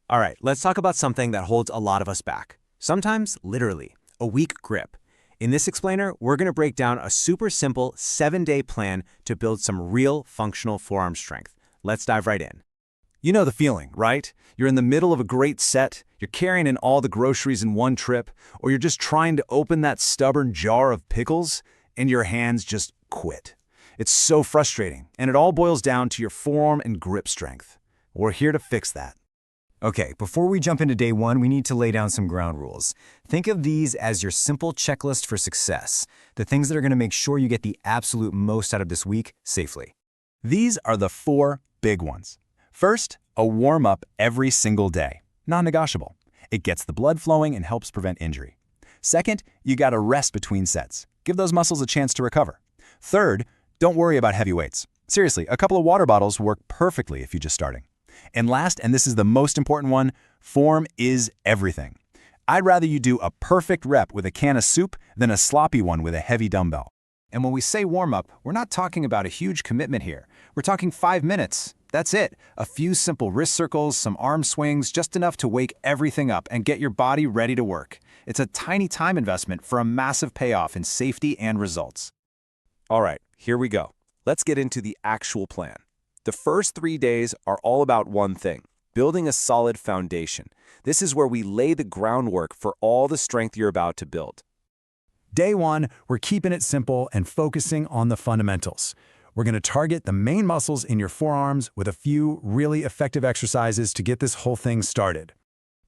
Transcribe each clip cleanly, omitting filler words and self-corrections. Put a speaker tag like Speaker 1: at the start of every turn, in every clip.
Speaker 1: All right, let's talk about something that holds a lot of us back. Sometimes, literally, a weak grip. In this explainer, we're going to break down a super simple 7-day plan to build some real functional forearm strength. Let's dive right in.
Speaker 2: You know the feeling, right? You're in the middle of a great set, you're carrying in all the groceries in one trip, or you're just trying to open that stubborn jar of pickles, and your hands just quit. It's so frustrating, and it all boils down to your forearm and grip strength. We're here to fix that.
Speaker 3: Okay, before we jump into day one, we need to lay down some ground rules. Think of these as your simple checklist for success, the things that are going to make sure you get the absolute most out of this week safely.
Speaker 2: These are the 4 big ones. First, a warm-up every single day. Non-negotiable. It gets the blood flowing and helps prevent injury. Second, you gotta rest between sets. Give those muscles a chance to recover. Third, don't worry about heavy weights. Seriously, a couple of water bottles work perfectly if you're just starting. And last, and this is the most important one, form is everything. I'd rather you do a perfect rep with a can of soup than a sloppy one with a heavy dumbbell.
Speaker 3: And when we say warm-up, we're not talking about a huge commitment here. We're talking 5 minutes. That's it. A few simple wrist circles, some arm swings, just enough to wake everything up and get your body ready to work. It's a tiny time investment for a massive payoff in safety and results.
Speaker 1: All right, here we go. Let's get into the actual plan. The first 3 days are all about one thing, building a solid foundation. This is where we lay the groundwork for all the strength you're about to build.
Speaker 2: Day 1, we're keeping it simple and focusing on the fundamentals. We're going to target the main muscles in your forearms with a few really effective exercises to get this whole thing started.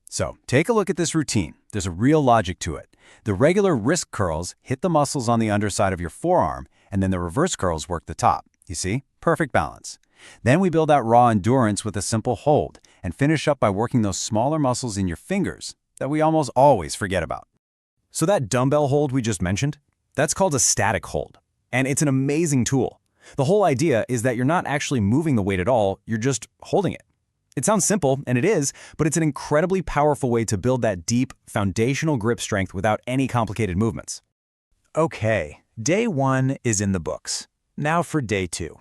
Speaker 3: So, take a look at this routine. There's a real logic to it. The regular wrist curls hit the muscles on the underside of your forearm, and then the reverse curls work the top. You see? Perfect balance. Then we build out raw endurance with a simple hold, and finish up by working those smaller muscles in your fingers that we almost always forget about.
Speaker 2: So that dumbbell hold we just mentioned, that's called a static hold, and it's an amazing tool. The whole idea is that you're not actually moving the weight at all, you're just holding it. It sounds simple, and it is, but it's an incredibly powerful way to build that deep, foundational grip strength without any complicated movements. Okay, day 1 is in the books. Now for day 2.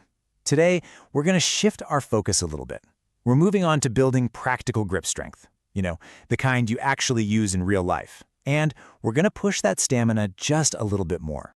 Speaker 2: Today, we're going to shift our focus a little bit. We're moving on to building practical grip strength. You know, the kind you actually use in real life. And we're going to push that stamina just a little bit more.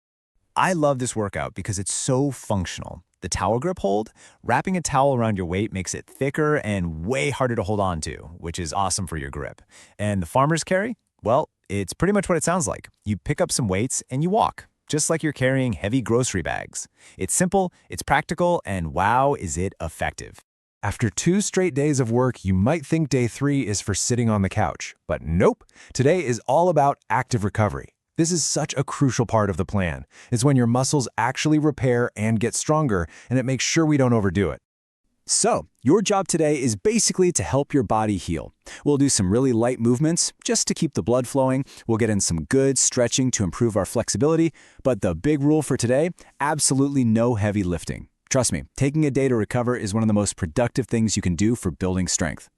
Speaker 2: I love this workout because it's so functional. The towel grip hold, wrapping a towel around your weight makes it thicker and way harder to hold on to, which is awesome for your grip. And the farmer's carry? Well, it's pretty much what it sounds like. You pick up some weights and you walk, just like you're carrying heavy grocery bags. It's simple, it's practical, and wow, is it effective. After 2 straight days of work, you might think day 3 is for sitting on the couch. But nope, today is all about active recovery. This is such a crucial part of the plan. It's when your muscles actually repair and get stronger, and it makes sure we don't overdo it. So, your job today is basically to help your body heal. We'll do some really light movements just to keep the blood flowing. We'll get in some good stretching to improve our flexibility. But the big rule for today, absolutely no heavy lifting. Trust me, taking a day to recover is one of the most productive things you can do for building strength.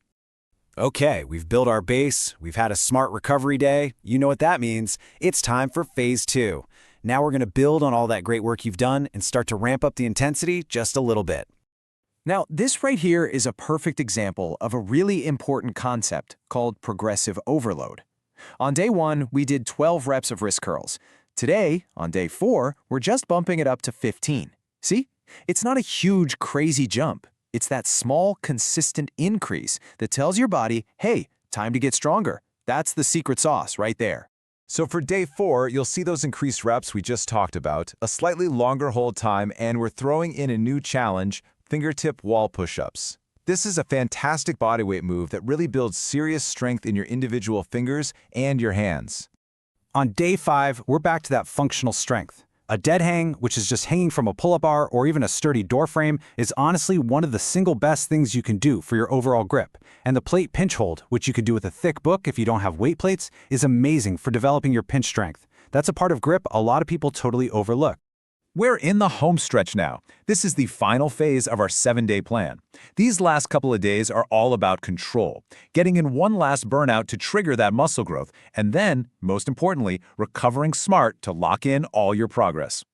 Speaker 2: Okay, we've built our base, we've had a smart recovery day. You know what that means. It's time for phase 2. Now we're going to build on all that great work you've done and start to ramp up the intensity just a little bit. Now, this right here is a perfect example of a really important concept called progressive overload. On day 1, we did 12 reps of wrist curls. Today, on day 4, we're just bumping it up to 15. See? It's not a huge, crazy jump. It's that small, consistent increase that tells your body, hey, time to get stronger. That's the secret sauce right there.
Speaker 4: So for day 4, you'll see those increased reps we just talked about, a slightly longer hold time, and we're throwing in a new challenge, fingertip wall push-ups. This is a fantastic bodyweight move that really builds serious strength in your individual fingers and your hands.
Speaker 2: On day 5, we're back to that functional strength. A dead hang, which is just hanging from a pull-up bar or even a sturdy door frame, is honestly one of the single best things you can do for your overall grip. And the plate pinch hold, which you could do with a thick book if you don't have weight plates, is amazing for developing your pinch strength. That's a part of grip a lot of people totally overlook.
Speaker 4: We're in the home stretch now. This is the final phase of our 7-day plan. These last couple of days are all about control, getting in one last burnout to trigger that muscle growth, and then, most importantly, recovering smart to lock in all your progress.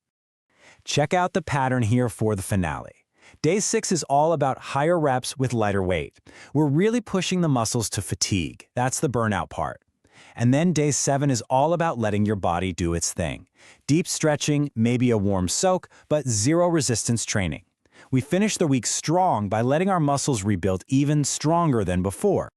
Speaker 2: Check out the pattern here for the finale. Day 6 is all about higher reps with lighter weight. We're really pushing the muscles to fatigue. That's the burnout part. And then day 7 is all about letting your body do its thing. Deep stretching, maybe a warm soak, but zero resistance training. We finish the week strong by letting our muscles rebuild even stronger than before.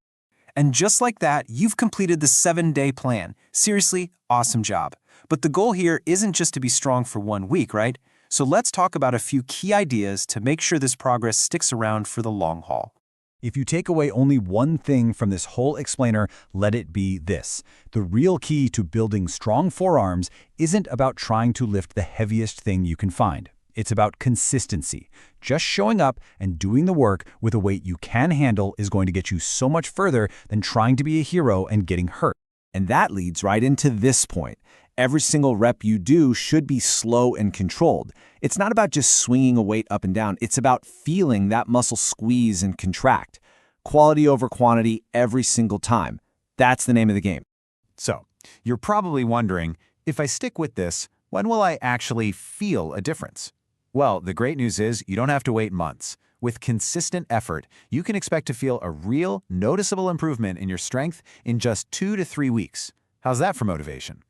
Speaker 5: And just like that, you've completed the 7-day plan. Seriously, awesome job. But the goal here isn't just to be strong for 1 week, right? So let's talk about a few key ideas to make sure this progress sticks around for the long haul.
Speaker 3: If you take away only one thing from this whole explainer, let it be this. The real key to building strong forearms isn't about trying to lift the heaviest thing you can find. It's about consistency. Just showing up and doing the work with a weight you can handle is going to get you so much further than trying to be a hero and getting hurt.
Speaker 1: And that leads right into this point. Every single rep you do should be slow and controlled. It's not about just swinging a weight up and down. It's about feeling that muscle squeeze and contract. Quality over quantity every single time. That's the name of the game.
Speaker 4: So, you're probably wondering, if I stick with this, when will I actually feel a difference? Well, the great news is you don't have to wait months. With consistent effort, you can expect to feel a real, noticeable improvement in your strength in just 2 to 3 weeks. How's that for motivation?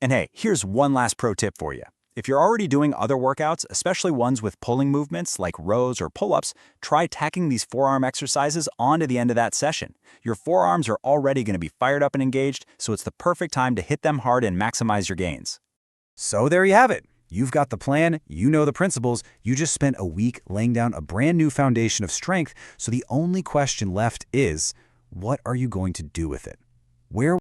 Speaker 2: And hey, here's one last pro tip for you. If you're already doing other workouts, especially ones with pulling movements like rows or pull-ups, try tacking these forearm exercises onto the end of that session. Your forearms are already going to be fired up and engaged, so it's the perfect time to hit them hard and maximize your gains.
Speaker 3: So there you have it. You've got the plan, you know the principles, you just spent a week laying down a brand new foundation of strength, so the only question left is, what are you going to do with it? Where